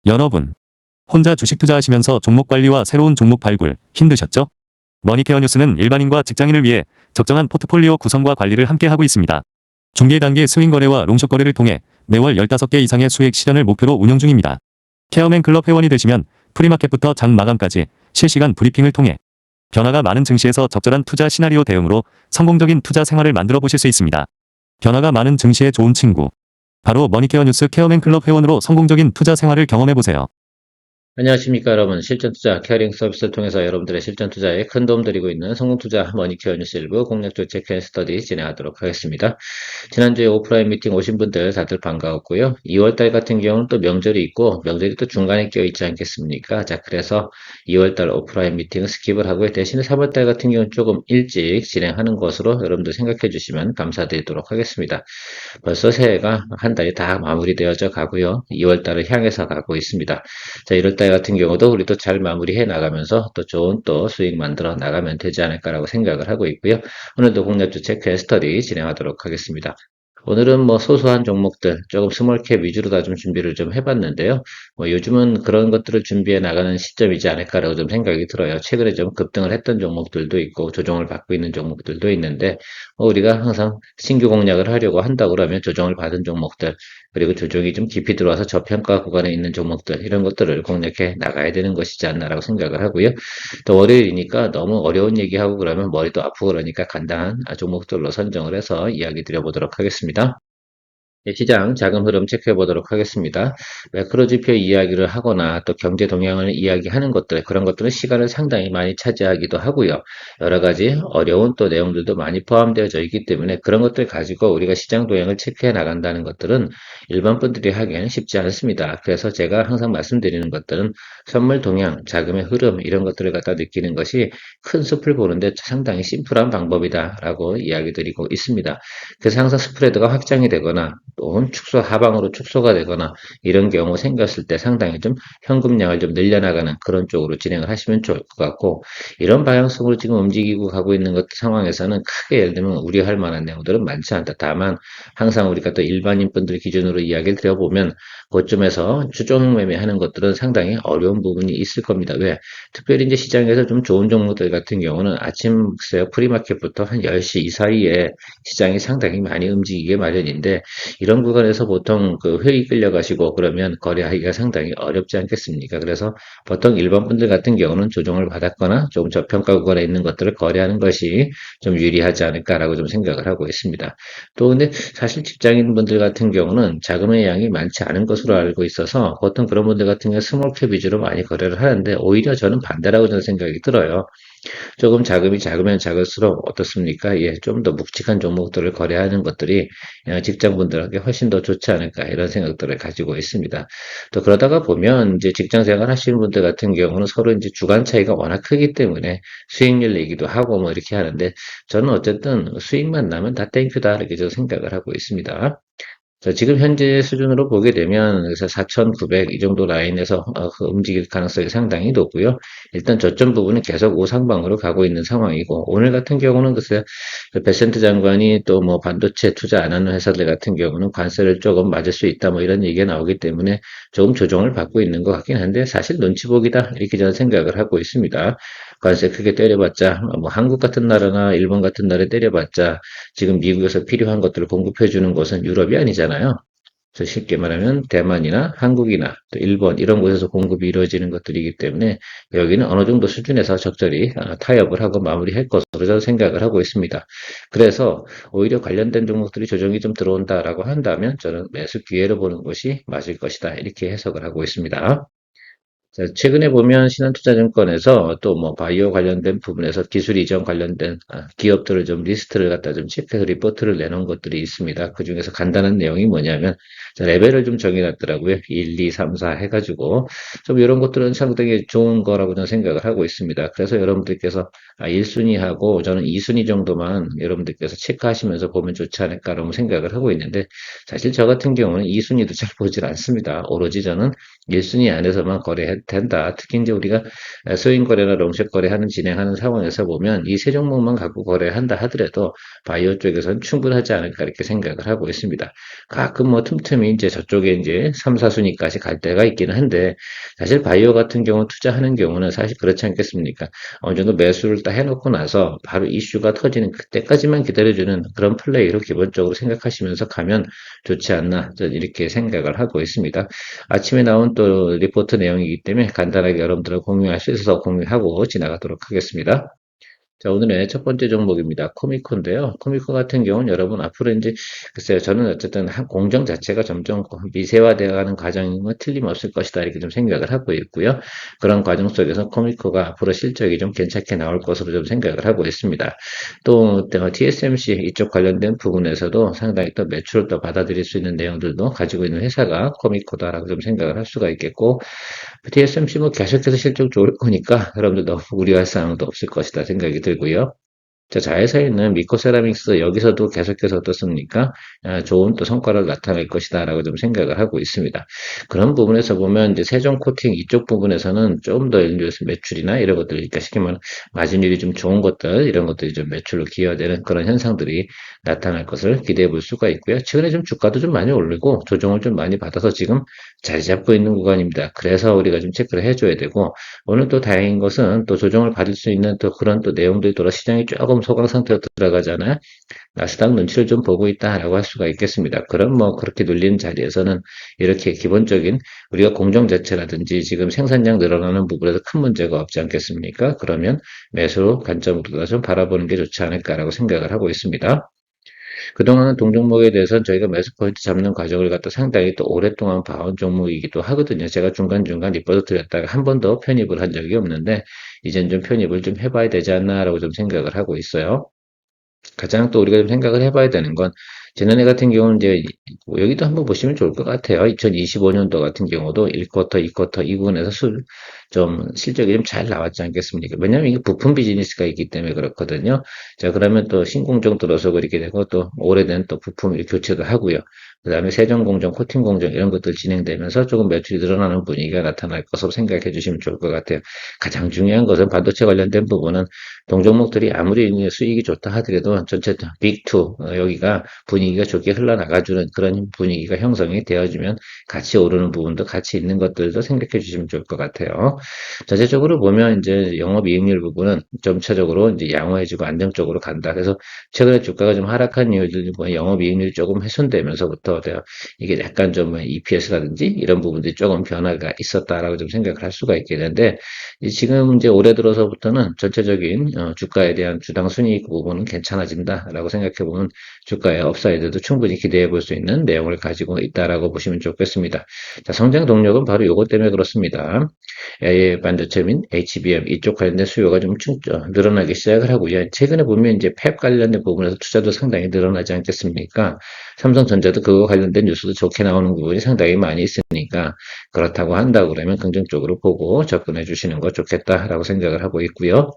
여러분, 혼자 주식 투자하시면서 종목 관리와 새로운 종목 발굴 힘드셨죠? 머니케어 뉴스는 일반인과 직장인을 위해 적정한 포트폴리오 구성과 관리를 함께 하고 있습니다. 중개 단계 스윙 거래와 롱숏 거래를 통해 매월 15개 이상의 수익 실현을 목표로 운영 중입니다. 케어맨 클럽 회원이 되시면 프리마켓부터 장 마감까지 실시간 브리핑을 통해 변화가 많은 증시에서 적절한 투자 시나리오 대응으로 성공적인 투자 생활을 만들어 보실 수 있습니다. 변화가 많은 증시의 좋은 친구. 바로 머니케어 뉴스 케어맨 클럽 회원으로 성공적인 투자 생활을 경험해 보세요. 안녕하십니까 여러분. 실전투자 케어링 서비스를 통해서 여러분들의 실전투자에 큰 도움 드리고 있는 성공투자 머니케어 뉴스 일부 공략조 체크 앤 스터디 진행하도록 하겠습니다. 지난주에 오프라인 미팅 오신 분들 다들 반가웠고요. 2월달 같은 경우는 또 명절이 있고 명절이 또 중간에 껴있지 않겠습니까? 자, 그래서 2월달 오프라인 미팅은 스킵을 하고요. 대신에 3월달 같은 경우는 조금 일찍 진행하는 것으로 여러분들 생각해 주시면 감사드리도록 하겠습니다. 벌써 새해가 한 달이 다 마무리되어져 가고요. 2월달을 향해서 가고 있습니다. 자, 1월달 같은 경우도 우리도 잘 마무리해 나가면서 또 좋은 또 수익 만들어 나가면 되지 않을까라고 생각을 하고 있고요. 오늘도 공략주 체크 앤 스터디 진행하도록 하겠습니다. 오늘은 뭐 소소한 종목들, 조금 스몰캡 위주로 다 좀 준비를 좀 해봤는데요. 뭐 요즘은 그런 것들을 준비해 나가는 시점이지 않을까라고 좀 생각이 들어요. 최근에 좀 급등을 했던 종목들도 있고 조정을 받고 있는 종목들도 있는데 우리가 항상 신규 공략을 하려고 한다고 그러면 조정을 받은 종목들, 그리고 조정이 좀 깊이 들어와서 저평가 구간에 있는 종목들, 이런 것들을 공략해 나가야 되는 것이지 않나라고 생각을 하고요. 또 월요일이니까 너무 어려운 얘기하고 그러면 머리도 아프고 그러니까 간단한 종목들로 선정을 해서 이야기 드려보도록 하겠습니다. 네, 시장 자금 흐름 체크해 보도록 하겠습니다. 매크로 지표 이야기를 하거나 또 경제 동향을 이야기하는 것들, 그런 것들은 시간을 상당히 많이 차지하기도 하고요. 여러 가지 어려운 또 내용들도 많이 포함되어져 있기 때문에 그런 것들 가지고 우리가 시장 동향을 체크해 나간다는 것들은 일반 분들이 하기에는 쉽지 않습니다. 그래서 제가 항상 말씀드리는 것들은 선물 동향, 자금의 흐름, 이런 것들을 갖다 느끼는 것이 큰 숲을 보는데 상당히 심플한 방법이다라고 이야기 드리고 있습니다. 그래서 항상 스프레드가 확장이 되거나 또 하방으로 축소가 되거나 이런 경우 생겼을 때 상당히 좀 현금량을 좀 늘려나가는 그런 쪽으로 진행을 하시면 좋을 것 같고, 이런 방향성으로 지금 움직이고 가고 있는 것 상황에서는 크게 예를 들면 우려할 만한 내용들은 많지 않다. 다만 항상 우리가 또 일반인 분들 기준으로 이야기를 드려보면 그쯤에서 주종 매매하는 것들은 상당히 어려운 부분이 있을 겁니다. 왜? 특별히 이제 시장에서 좀 좋은 종목들 같은 경우는 아침 프리마켓부터 한 10시 이 사이에 시장이 상당히 많이 움직이게 마련인데, 이런 구간에서 보통 그 회의 끌려가시고 그러면 거래하기가 상당히 어렵지 않겠습니까? 그래서 보통 일반 분들 같은 경우는 조정을 받았거나 조금 저평가 구간에 있는 것들을 거래하는 것이 좀 유리하지 않을까라고 좀 생각을 하고 있습니다. 또 근데 사실 직장인 분들 같은 경우는 자금의 양이 많지 않은 것으로 알고 있어서 보통 그런 분들 같은 경우 스몰캡 위주로 많이 거래를 하는데, 오히려 저는 반대라고 저는 생각이 들어요. 조금 자금이 작으면 작을수록 어떻습니까? 예, 좀 더 묵직한 종목들을 거래하는 것들이 직장분들에게 훨씬 더 좋지 않을까, 이런 생각들을 가지고 있습니다. 또 그러다가 보면 이제 직장 생활 하시는 분들 같은 경우는 서로 이제 주간 차이가 워낙 크기 때문에 수익률 내기도 하고 뭐 이렇게 하는데, 저는 어쨌든 수익만 나면 다 땡큐다, 이렇게 저 생각을 하고 있습니다. 자, 지금 현재 수준으로 보게 되면 그래서 4,900 이 정도 라인에서 그 움직일 가능성이 상당히 높고요. 일단 저점 부분은 계속 우상방으로 가고 있는 상황이고, 오늘 같은 경우는 글쎄 그 베센트 장관이 또 뭐 반도체 투자 안 하는 회사들 같은 경우는 관세를 조금 맞을 수 있다 뭐 이런 얘기가 나오기 때문에 조금 조정을 받고 있는 것 같긴 한데, 사실 눈치 보기다, 이렇게 저는 생각을 하고 있습니다. 관세 크게 때려봤자 뭐 한국 같은 나라나 일본 같은 나라에 때려봤자 지금 미국에서 필요한 것들을 공급해 주는 곳은 유럽이 아니잖아요. 그래서 쉽게 말하면 대만이나 한국이나 또 일본 이런 곳에서 공급이 이루어지는 것들이기 때문에 여기는 어느 정도 수준에서 적절히 타협을 하고 마무리할 것으로 저는 생각을 하고 있습니다. 그래서 오히려 관련된 종목들이 조정이 좀 들어온다라고 한다면 저는 매수 기회로 보는 것이 맞을 것이다, 이렇게 해석을 하고 있습니다. 자, 최근에 보면 신한투자증권에서 또 뭐 바이오 관련된 부분에서 기술 이전 관련된 기업들을 좀 리스트를 갖다 좀 체크해서 리포트를 내놓은 것들이 있습니다. 그 중에서 간단한 내용이 뭐냐면, 자, 레벨을 좀 정해놨더라고요. 1, 2, 3, 4 해가지고 좀 이런 것들은 상당히 좋은 거라고 저는 생각을 하고 있습니다. 그래서 여러분들께서 1순위하고 저는 2순위 정도만 여러분들께서 체크하시면서 보면 좋지 않을까라고 생각을 하고 있는데, 사실 저 같은 경우는 2순위도 잘 보질 않습니다. 오로지 저는 1순위 안에서만 된다. 특히 이제 우리가 스윙 거래나 롱숏 거래하는 진행하는 상황에서 보면 이 세 종목만 갖고 거래한다 하더라도 바이오 쪽에서는 충분하지 않을까 이렇게 생각을 하고 있습니다. 가끔 뭐 틈틈이 이제 저쪽에 이제 3, 4순위까지 갈 때가 있기는 한데 사실 바이오 같은 경우 투자하는 경우는 사실 그렇지 않겠습니까? 어느 정도 매수를 딱 해놓고 나서 바로 이슈가 터지는 그때까지만 기다려주는 그런 플레이로 기본적으로 생각하시면서 가면 좋지 않나 저는 이렇게 생각을 하고 있습니다. 아침에 나온 또 리포트 내용이기 때문에 간단하게 여러분들과 공유할 수 있어서 공유하고 지나가도록 하겠습니다. 자, 오늘의 첫 번째 종목입니다. 코미코인데요. 코미코 같은 경우는 여러분 앞으로 이제 글쎄요, 저는 어쨌든 한 공정 자체가 점점 미세화되어가는 과정인 건 틀림없을 것이다 이렇게 좀 생각을 하고 있고요. 그런 과정 속에서 코미코가 앞으로 실적이 좀 괜찮게 나올 것으로 좀 생각을 하고 있습니다. 또 TSMC 이쪽 관련된 부분에서도 상당히 또 매출을 또 받아들일 수 있는 내용들도 가지고 있는 회사가 코미코다라고 좀 생각을 할 수가 있겠고 TSMC 뭐 계속해서 실적 좋을 거니까 여러분들 너무 우려할 사항도 없을 것이다 생각이 들고요. 자, 자회사에 있는 미코세라믹스 여기서도 계속해서 어떻습니까? 좋은 또 성과를 나타낼 것이다라고 좀 생각을 하고 있습니다. 그런 부분에서 보면 이제 세정 코팅 이쪽 부분에서는 좀 더 예를 들어서 매출이나 이런 것들, 그러니까 쉽게 말하면 마진율이 좀 좋은 것들 이런 것들이 좀 매출로 기여되는 그런 현상들이 나타날 것을 기대해 볼 수가 있고요. 최근에 좀 주가도 좀 많이 오르고 조정을 좀 많이 받아서 지금 자리 잡고 있는 구간입니다. 그래서 우리가 좀 체크를 해줘야 되고 오늘 또 다행인 것은 또 조정을 받을 수 있는 또 그런 또 내용들이 돌아 시장이 조금 소강 상태로 들어가잖아요. 나스닥 눈치를 좀 보고 있다라고 할 수가 있겠습니다. 그럼 뭐 그렇게 눌리는 자리에서는 이렇게 기본적인 우리가 공정 자체라든지 지금 생산량 늘어나는 부분에서 큰 문제가 없지 않겠습니까? 그러면 매수 관점으로 좀 바라보는 게 좋지 않을까라고 생각을 하고 있습니다. 그동안은 동종목에 대해서는 저희가 매수 포인트 잡는 과정을 갖다 상당히 또 오랫동안 봐온 종목이기도 하거든요. 제가 중간중간 리포트 드렸다가 한 번도 편입을 한 적이 없는데, 이젠 좀 편입을 좀 해봐야 되지 않나라고 좀 생각을 하고 있어요. 가장 또 우리가 좀 생각을 해봐야 되는 건 지난해 같은 경우는 이제 뭐 여기도 한번 보시면 좋을 것 같아요. 2025년도 같은 경우도 1쿼터, 2쿼터 이 부분에서 좀 실적이 좀 잘 나왔지 않겠습니까? 왜냐하면 이게 부품 비즈니스가 있기 때문에 그렇거든요. 자, 그러면 또 신공정 들어서 그렇게 되고 또 오래된 또 부품 교체도 하고요. 그 다음에 세정 공정, 코팅 공정 이런 것들 진행되면서 조금 매출이 늘어나는 분위기가 나타날 것으로 생각해 주시면 좋을 것 같아요. 가장 중요한 것은 반도체 관련된 부분은 동종목들이 아무리 수익이 좋다 하더라도 전체 빅2 여기가 분위기가 좋게 흘러나가주는 그런 분위기가 형성이 되어지면 같이 오르는 부분도 같이 있는 것들도 생각해 주시면 좋을 것 같아요. 전체적으로 보면 이제 영업이익률 부분은 점차적으로 이제 양호해지고 안정적으로 간다. 그래서 최근에 주가가 좀 하락한 이유들 영업이익률이 조금 훼손되면서부터 이게 약간 좀 EPS라든지 이런 부분들이 조금 변화가 있었다라고 좀 생각을 할 수가 있게 되는데 지금 이제 올해 들어서부터는 전체적인 주가에 대한 주당 순이익 부분은 괜찮아진다라고 생각해 보면 주가의 업사이드도 충분히 기대해 볼 수 있는 내용을 가지고 있다라고 보시면 좋겠습니다. 자, 성장 동력은 바로 이것 때문에 그렇습니다. AI 반도체 및 HBM 이쪽 관련된 수요가 좀 늘어나기 시작을 하고요. 최근에 보면 이제 팹 관련된 부분에서 투자도 상당히 늘어나지 않겠습니까? 삼성전자도 그거 관련된 뉴스도 좋게 나오는 부분이 상당히 많이 있으니까 그렇다고 한다 그러면 긍정적으로 보고 접근해 주시는 거 좋겠다라고 생각을 하고 있고요.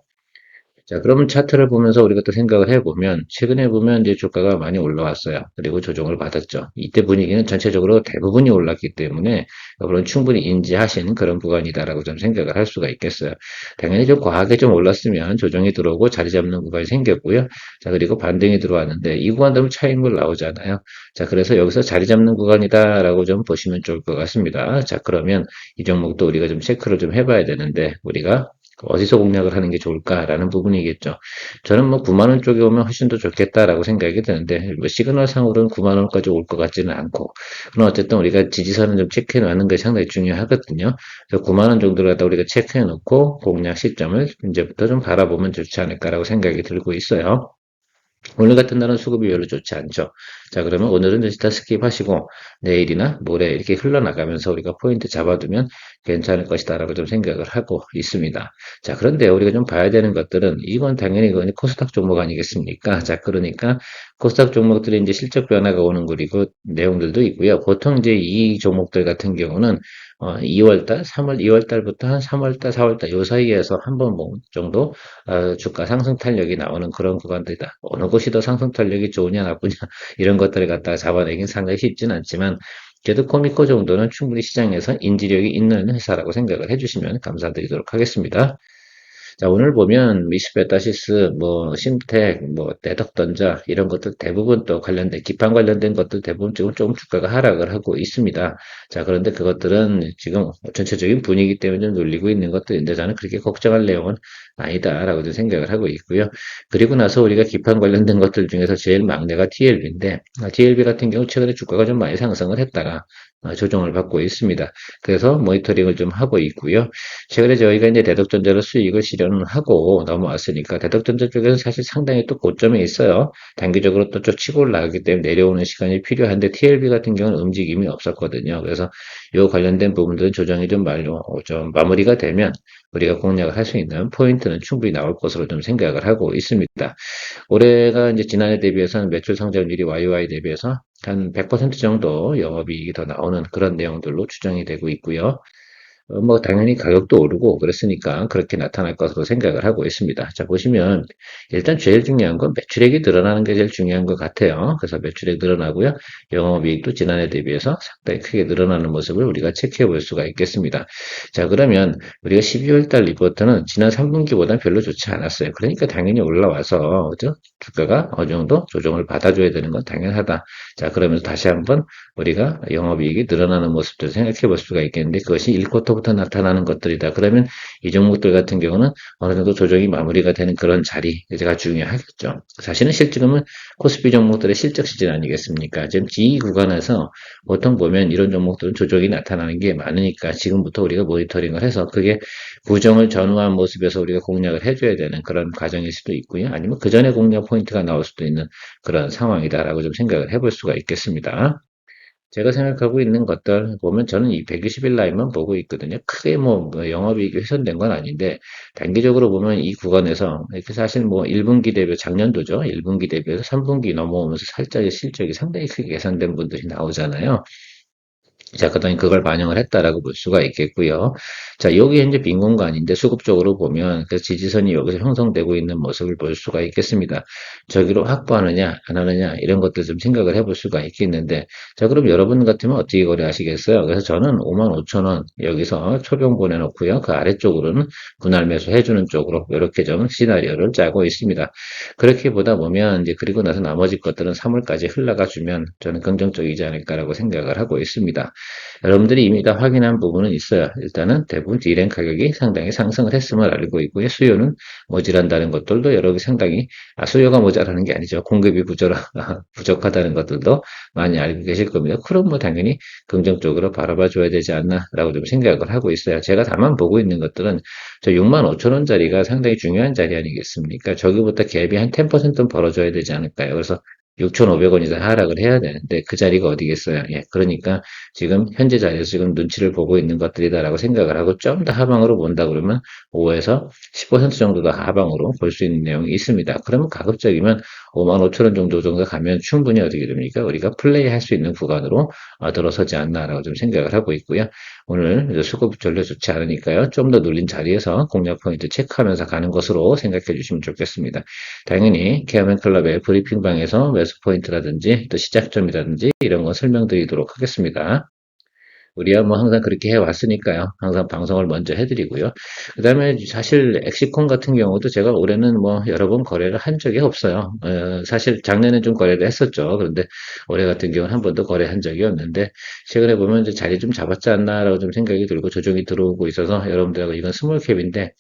자, 그러면 차트를 보면서 우리가 또 생각을 해보면, 최근에 보면 이제 주가가 많이 올라왔어요. 그리고 조정을 받았죠. 이때 분위기는 전체적으로 대부분이 올랐기 때문에, 그런 충분히 인지하신 그런 구간이다라고 좀 생각을 할 수가 있겠어요. 당연히 좀 과하게 좀 올랐으면 조정이 들어오고 자리 잡는 구간이 생겼고요. 자, 그리고 반등이 들어왔는데, 이 구간 되면 차익물 나오잖아요. 자, 그래서 여기서 자리 잡는 구간이다라고 좀 보시면 좋을 것 같습니다. 자, 그러면 이 종목도 우리가 좀 체크를 좀 해봐야 되는데, 우리가 어디서 공략을 하는 게 좋을까라는 부분이겠죠. 저는 뭐 9만 원 쪽에 오면 훨씬 더 좋겠다라고 생각이 드는데 뭐 시그널 상으로는 9만 원까지 올 것 같지는 않고 그럼 어쨌든 우리가 지지선을 좀 체크해 놓는 게 상당히 중요하거든요. 그래서 9만 원 정도를 갖다 우리가 체크해 놓고 공략 시점을 이제부터 좀 바라보면 좋지 않을까라고 생각이 들고 있어요. 오늘 같은 날은 수급이 별로 좋지 않죠. 자, 그러면 오늘은 일단 스킵하시고 내일이나 모레 이렇게 흘러나가면서 우리가 포인트 잡아두면 괜찮을 것이다라고 좀 생각을 하고 있습니다. 자, 그런데 우리가 좀 봐야 되는 것들은 이건 당연히 이건 코스닥 종목 아니겠습니까? 자, 그러니까 코스닥 종목들이 이제 실적 변화가 오는 그리고 내용들도 있고요. 보통 이제 이 종목들 같은 경우는 2월달, 2월달부터 한 3월달, 4월달 요 사이에서 한 번 정도 주가 상승 탄력이 나오는 그런 구간들이다. 어느 곳이 더 상승 탄력이 좋으냐 나쁘냐 이런 것들을 갖다가 잡아내긴 상당히 쉽진 않지만 그래도 코미코 정도는 충분히 시장에서 인지력이 있는 회사라고 생각을 해주시면 감사드리도록 하겠습니다. 자, 오늘 보면 미스베타시스, 뭐, 심텍, 뭐, 대덕전자, 이런 것들 대부분 또 관련된, 기판 관련된 것들 대부분 지금 조금 주가가 하락을 하고 있습니다. 자, 그런데 그것들은 지금 전체적인 분위기 때문에 좀 눌리고 있는 것들인데 저는 그렇게 걱정할 내용은 아니다라고 좀 생각을 하고 있고요. 그리고 나서 우리가 기판 관련된 것들 중에서 제일 막내가 TLB인데, TLB 같은 경우 최근에 주가가 좀 많이 상승을 했다가 조정을 받고 있습니다. 그래서 모니터링을 좀 하고 있고요. 최근에 저희가 이제 대덕전자로 수익을 실현을 하고 넘어왔으니까 대덕전자 쪽에서 사실 상당히 또 고점에 있어요. 단기적으로 또 좀 치고 올라가기 때문에 내려오는 시간이 필요한데 TLB 같은 경우는 움직임이 없었거든요. 그래서 이 관련된 부분들은 조정이 좀 마무리가 되면 우리가 공략을 할 수 있는 포인트는 충분히 나올 것으로 좀 생각을 하고 있습니다. 올해가 이제 지난해 대비해서는 매출 성장률이 YOY 대비해서 한 100% 정도 영업이익이 더 나오는 그런 내용들로 추정이 되고 있고요. 뭐 당연히 가격도 오르고 그랬으니까 그렇게 나타날 것으로 생각을 하고 있습니다. 자, 보시면 일단 제일 중요한 건 매출액이 늘어나는 게 제일 중요한 것 같아요. 그래서 매출액 늘어나고요. 영업이익도 지난해 대비해서 상당히 크게 늘어나는 모습을 우리가 체크해 볼 수가 있겠습니다. 자, 그러면 우리가 12월 달 리포트는 지난 3분기보다는 별로 좋지 않았어요. 그러니까 당연히 올라와서 그죠? 주가가 어느 정도 조정을 받아줘야 되는 건 당연하다. 자, 그러면서 다시 한번 우리가 영업이익이 늘어나는 모습들을 생각해 볼 수가 있겠는데 그것이 1쿼터부터 나타나는 것들이다. 그러면 이 종목들 같은 경우는 어느 정도 조정이 마무리가 되는 그런 자리가 중요하겠죠. 사실은 실적은 코스피 종목들의 실적 시즌 아니겠습니까? 지금 G 구간에서 보통 보면 이런 종목들은 조정이 나타나는 게 많으니까 지금부터 우리가 모니터링을 해서 그게 부정을 전후한 모습에서 우리가 공략을 해줘야 되는 그런 과정일 수도 있고요. 아니면 그 전에 공략 포인트가 나올 수도 있는 그런 상황이다라고 좀 생각을 해볼 수가 있겠습니다. 제가 생각하고 있는 것들 보면 저는 이 120일 라인만 보고 있거든요. 크게 뭐 영업이익이 훼손된 건 아닌데 단기적으로 보면 이 구간에서 이렇게 사실 뭐 1분기 대비 작년도죠. 1분기 대비해서 3분기 넘어오면서 살짝 실적이 상당히 크게 개선된 분들이 나오잖아요. 자, 그다음에 그걸 반영을 했다라고 볼 수가 있겠고요. 자, 여기 이제 빈 공간인데 수급적으로 보면 그 지지선이 여기서 형성되고 있는 모습을 볼 수가 있겠습니다. 저기로 확보하느냐, 안 하느냐, 이런 것들 좀 생각을 해볼 수가 있겠는데, 자, 그럼 여러분 같으면 어떻게 거래하시겠어요? 그래서 저는 55,000원 여기서 초봉 보내놓고요. 그 아래쪽으로는 분할 매수 해주는 쪽으로 이렇게 좀 시나리오를 짜고 있습니다. 그렇게 보다 보면 이제 그리고 나서 나머지 것들은 3월까지 흘러가 주면 저는 긍정적이지 않을까라고 생각을 하고 있습니다. 여러분들이 이미 다 확인한 부분은 있어요. 일단은 대부분 D램 가격이 상당히 상승을 했음을 알고 있고요. 수요는 모자란다는 것들도 여러분이 상당히, 수요가 모자라는 게 아니죠. 공급이 부족하다는 것들도 많이 알고 계실 겁니다. 그럼 뭐 당연히 긍정적으로 바라봐 줘야 되지 않나라고 좀 생각을 하고 있어요. 제가 다만 보고 있는 것들은 저 65,000원짜리가 상당히 중요한 자리 아니겠습니까? 저기보다 갭이 한 10%는 벌어줘야 되지 않을까요? 그래서 6,500원 이상 하락을 해야 되는데 그 자리가 어디겠어요? 예, 그러니까 지금 현재 자리에서 지금 눈치를 보고 있는 것들이다라고 생각을 하고 좀 더 하방으로 본다 그러면 5에서 10% 정도 더 하방으로 볼 수 있는 내용이 있습니다. 그러면 가급적이면 55,000원 정도 가면 충분히 어떻게 됩니까? 우리가 플레이할 수 있는 구간으로 들어서지 않나라고 좀 생각을 하고 있고요. 오늘 수급 전려 좋지 않으니까요. 좀 더 눌린 자리에서 공략 포인트 체크하면서 가는 것으로 생각해 주시면 좋겠습니다. 당연히 케어맨클럽의 브리핑방에서 매수 포인트라든지 또 시작점이라든지 이런 거 설명드리도록 하겠습니다. 우리야 뭐 항상 그렇게 해왔으니까요. 항상 방송을 먼저 해드리고요. 그 다음에 사실 엑시콘 같은 경우도 제가 올해는 뭐 여러 번 거래를 한 적이 없어요. 사실 작년에 좀 거래를 했었죠. 그런데 올해 같은 경우는 한 번도 거래한 적이 없는데 최근에 보면 이제 자리 좀 잡았지 않나라고 좀 생각이 들고 조정이 들어오고 있어서 여러분들하고 이건 스몰캡인데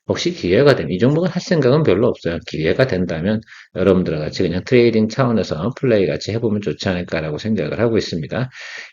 혹시 기회가 되면 이 종목은 할 생각은 별로 없어요. 기회가 된다면 여러분들과 같이 그냥 트레이딩 차원에서 플레이 같이 해보면 좋지 않을까라고 생각을 하고 있습니다.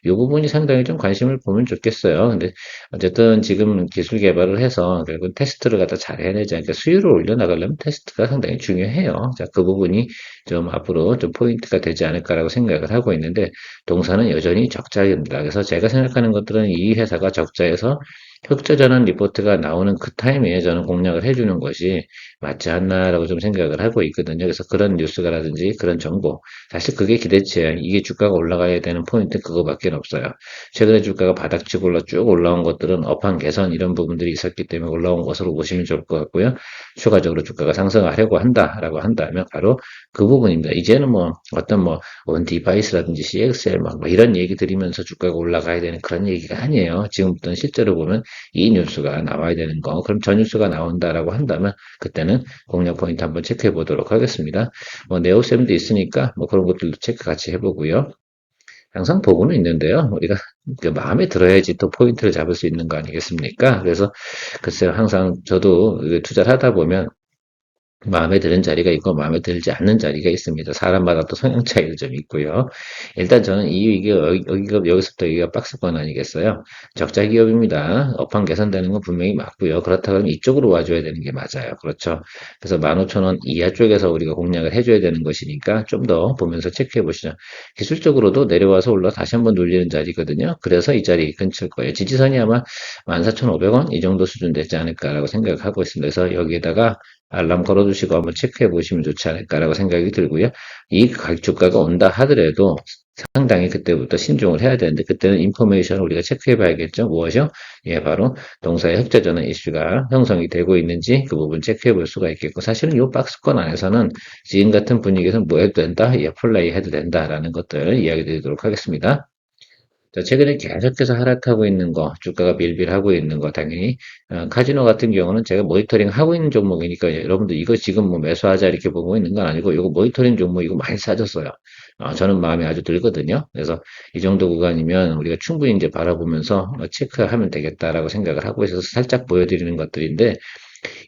이 부분이 상당히 좀 관심을 보면 좋겠어요. 근데 어쨌든 지금 기술 개발을 해서 결국 테스트를 갖다 잘 해내지 않게 수율을 올려나가려면 테스트가 상당히 중요해요. 자, 그 부분이 좀 앞으로 좀 포인트가 되지 않을까라고 생각을 하고 있는데 동사는 여전히 적자입니다. 그래서 제가 생각하는 것들은 이 회사가 적자에서 흑자 전환 리포트가 나오는 그 타이밍에 저는 공략을 해주는 것이 맞지 않나라고 좀 생각을 하고 있거든요. 그래서 그런 뉴스가라든지 그런 정보, 사실 그게 기대치예요. 이게 주가가 올라가야 되는 포인트 그거밖에 없어요. 최근에 주가가 바닥치고 쭉 올라온 것들은 업황 개선 이런 부분들이 있었기 때문에 올라온 것으로 보시면 좋을 것 같고요. 추가적으로 주가가 상승하려고 한다라고 한다면 바로 그 부분입니다. 이제는 뭐 어떤 뭐 원 디바이스라든지 CXL 막 이런 얘기 들으면서 주가가 올라가야 되는 그런 얘기가 아니에요. 지금부터는 실제로 보면 이 뉴스가 나와야 되는 거. 그럼 저 뉴스가 나온다라고 한다면 그때는 공략 포인트 한번 체크해 보도록 하겠습니다. 뭐 네오셈도 있으니까 뭐 그런 것들도 체크 같이 해보고요. 항상 보고는 있는데요. 우리가 그 마음에 들어야지 또 포인트를 잡을 수 있는 거 아니겠습니까? 그래서 글쎄요, 항상 저도 투자를 하다 보면 마음에 드는 자리가 있고 마음에 들지 않는 자리가 있습니다. 사람마다 또 성향 차이도 좀 있고요. 일단 저는 이게 여기서부터 여기가 박스권 아니겠어요? 적자 기업입니다. 업황 개선되는 건 분명히 맞고요. 그렇다면 이쪽으로 와줘야 되는 게 맞아요. 그렇죠. 그래서 15,000원 이하 쪽에서 우리가 공략을 해줘야 되는 것이니까 좀 더 보면서 체크해 보시죠. 기술적으로도 내려와서 올라 다시 한번 눌리는 자리거든요. 그래서 이 자리 근처일 거예요. 지지선이 아마 14,500원 이 정도 수준 되지 않을까라고 생각하고 있습니다. 그래서 여기에다가 알람 걸어두시고 한번 체크해 보시면 좋지 않을까라고 생각이 들고요. 이 주가가 온다 하더라도 상당히 그때부터 신중을 해야 되는데 그때는 인포메이션을 우리가 체크해 봐야겠죠. 무엇이요? 예, 바로 동사의 흑자전환 이슈가 형성이 되고 있는지 그 부분 체크해 볼 수가 있겠고 사실은 이 박스권 안에서는 지금 같은 분위기에서 뭐 해도 된다? 예, 플레이 해도 된다라는 것들 이야기 드리도록 하겠습니다. 자, 최근에 계속해서 하락하고 있는 거, 주가가 밀빌하고 있는 거, 당연히, 카지노 같은 경우는 제가 모니터링 하고 있는 종목이니까, 여러분들 이거 지금 뭐 매수하자 이렇게 보고 있는 건 아니고, 이거 모니터링 종목 이거 많이 싸졌어요. 저는 마음에 아주 들거든요. 그래서 이 정도 구간이면 우리가 충분히 이제 바라보면서 체크하면 되겠다라고 생각을 하고 있어서 살짝 보여드리는 것들인데,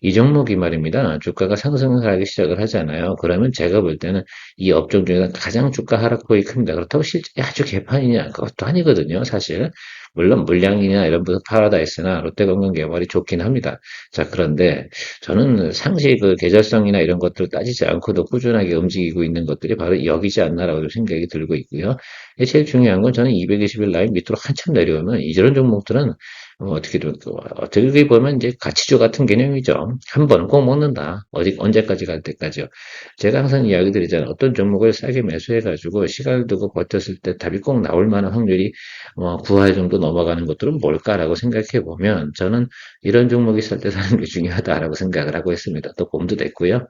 이 종목이 말입니다. 주가가 상승을 하기 시작을 하잖아요. 그러면 제가 볼 때는 이 업종 중에서 가장 주가 하락폭이 큽니다. 그렇다고 실제 아주 개판이냐? 그것도 아니거든요, 사실. 물론 물량이나 이런 부분 파라다이스나 롯데건강개발이 좋긴 합니다. 자, 그런데 저는 상시 그 계절성이나 이런 것들을 따지지 않고도 꾸준하게 움직이고 있는 것들이 바로 여기지 않나라고 생각이 들고 있고요. 제일 중요한 건 저는 220일 라인 밑으로 한참 내려오면 이런 종목들은 어떻게 보면 이제 가치주 같은 개념이죠. 한 번은 꼭 먹는다. 언제까지 갈 때까지요. 제가 항상 이야기 드리잖아요. 어떤 종목을 싸게 매수해가지고 시간을 두고 버텼을 때 답이 꼭 나올 만한 확률이 9할 정도 넘어가는 것들은 뭘까라고 생각해 보면 저는 이런 종목이 쌀 때 사는 게 중요하다라고 생각을 하고 있습니다. 또 봄도 됐고요.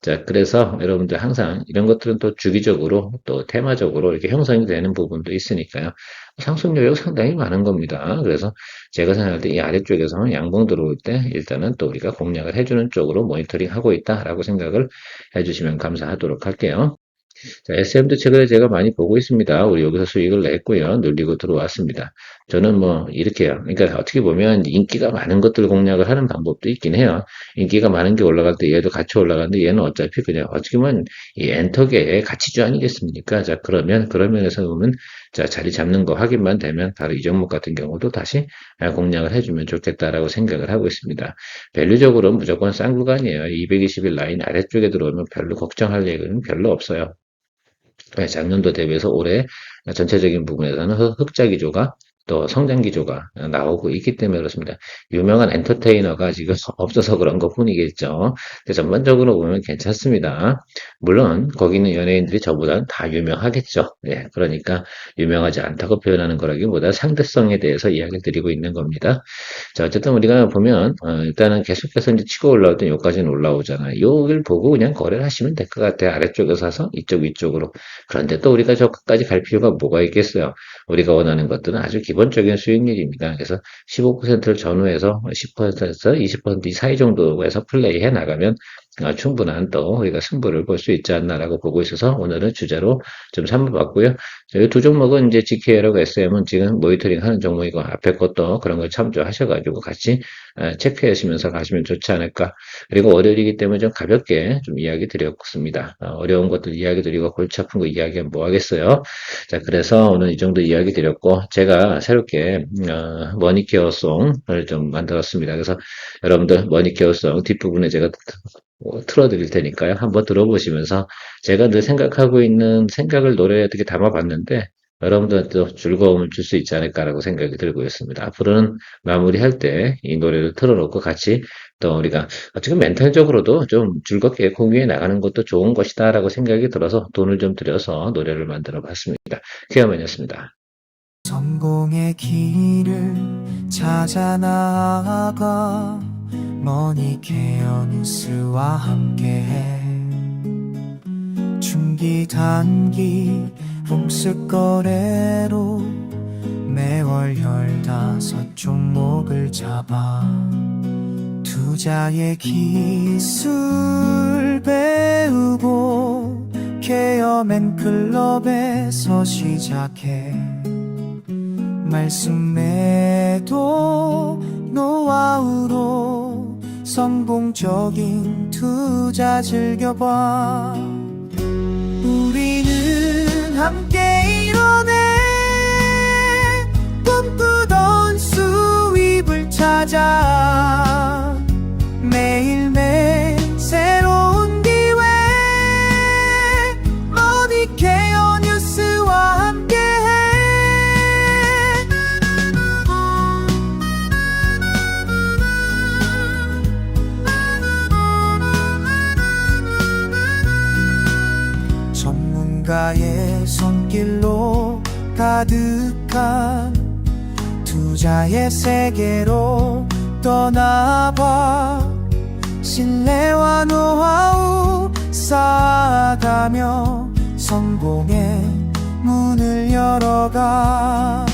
자, 그래서 여러분들 항상 이런 것들은 또 주기적으로 또 테마적으로 이렇게 형성이 되는 부분도 있으니까요. 상승 요소가 상당히 많은 겁니다. 그래서 제가 생각할 때 이 아래쪽에서는 양봉 들어올 때 일단은 또 우리가 공략을 해주는 쪽으로 모니터링 하고 있다라고 생각을 해주시면 감사하도록 할게요. 자, SM도 최근에 제가 많이 보고 있습니다. 우리 여기서 수익을 냈고요. 늘리고 들어왔습니다. 저는 뭐 이렇게요. 그러니까 어떻게 보면 인기가 많은 것들 공략을 하는 방법도 있긴 해요. 인기가 많은 게 올라갈 때 얘도 같이 올라가는데 얘는 어차피 그냥 어떻게 보면 이 엔터계의 가치주 아니겠습니까? 자, 그러면 그런 면에서 보면 자, 자리 잡는 거 확인만 되면 바로 이 종목 같은 경우도 다시 공략을 해주면 좋겠다라고 생각을 하고 있습니다. 밸류적으로는 무조건 싼 구간이에요. 220일 라인 아래쪽에 들어오면 별로 걱정할 얘기는 별로 없어요. 네, 작년도 대비해서 올해 전체적인 부분에서는 흑자 기조가 또 성장 기조가 나오고 있기 때문에 그렇습니다. 유명한 엔터테이너가 지금 없어서 그런 것 뿐이겠죠. 근데 전반적으로 보면 괜찮습니다. 물론 거기 있는 연예인들이 저보다는 다 유명하겠죠. 예, 그러니까 유명하지 않다고 표현하는 거라기보다 상대성에 대해서 이야기를 드리고 있는 겁니다. 자, 어쨌든 우리가 보면 일단은 계속해서 이제 치고 올라올 땐 여기까지는 올라오잖아요. 여기를 보고 그냥 거래를 하시면 될 것 같아요. 아래쪽에 사서 이쪽 위쪽으로. 그런데 또 우리가 저 끝까지 갈 필요가 뭐가 있겠어요? 우리가 원하는 것들은 아주 기본적인 수익률입니다. 그래서 15%를 전후해서 10%에서 20% 사이 정도에서 플레이해 나가면 충분한 또 우리가 승부를 볼 수 있지 않나라고 보고 있어서 오늘은 주제로 좀 삼아봤고요. 이 두 종목은 이제 GKL하고 SM은 지금 모니터링 하는 종목이고 앞에 것도 그런 걸 참조하셔가지고 같이 체크해 하시면서 가시면 좋지 않을까. 그리고 월요일이기 때문에 좀 가볍게 좀 이야기 드렸습니다. 어려운 것들 이야기 드리고 골치 아픈 거 이야기하면 뭐 하겠어요. 자, 그래서 오늘 이 정도 이야기 드렸고 제가 새롭게 머니케어송을 좀 만들었습니다. 그래서 여러분들 머니케어송 뒷부분에 제가 틀어드릴 테니까요. 한번 들어보시면서 제가 늘 생각하고 있는 생각을 노래에 어떻게 담아봤는데 여러분들한테도 즐거움을 줄 수 있지 않을까라고 생각이 들고 있습니다. 앞으로는 마무리할 때 이 노래를 틀어놓고 같이 또 우리가 어떻게 멘탈적으로도 좀 즐겁게 공유해 나가는 것도 좋은 것이다라고 생각이 들어서 돈을 좀 들여서 노래를 만들어 봤습니다. 퀴어맨이었습니다. 성공의 길을 찾아 나아가 머니케어 뉴스와 함께해 중기 단기 복습 거래로 매월 15종목을 잡아 투자의 기술 배우고 케어맨 클럽에서 시작해 말씀 매도 노하우로 성공적인 투자 즐겨봐 우리는 함께 이뤄내 꿈꾸던 수입을 찾아 매일매일 새로운 기회 머니케어 뉴스와 함께해 전문가의 손길로 가득한 투자의 세계로 떠나봐 신뢰와 노하우 쌓아가며 성공의 문을 열어가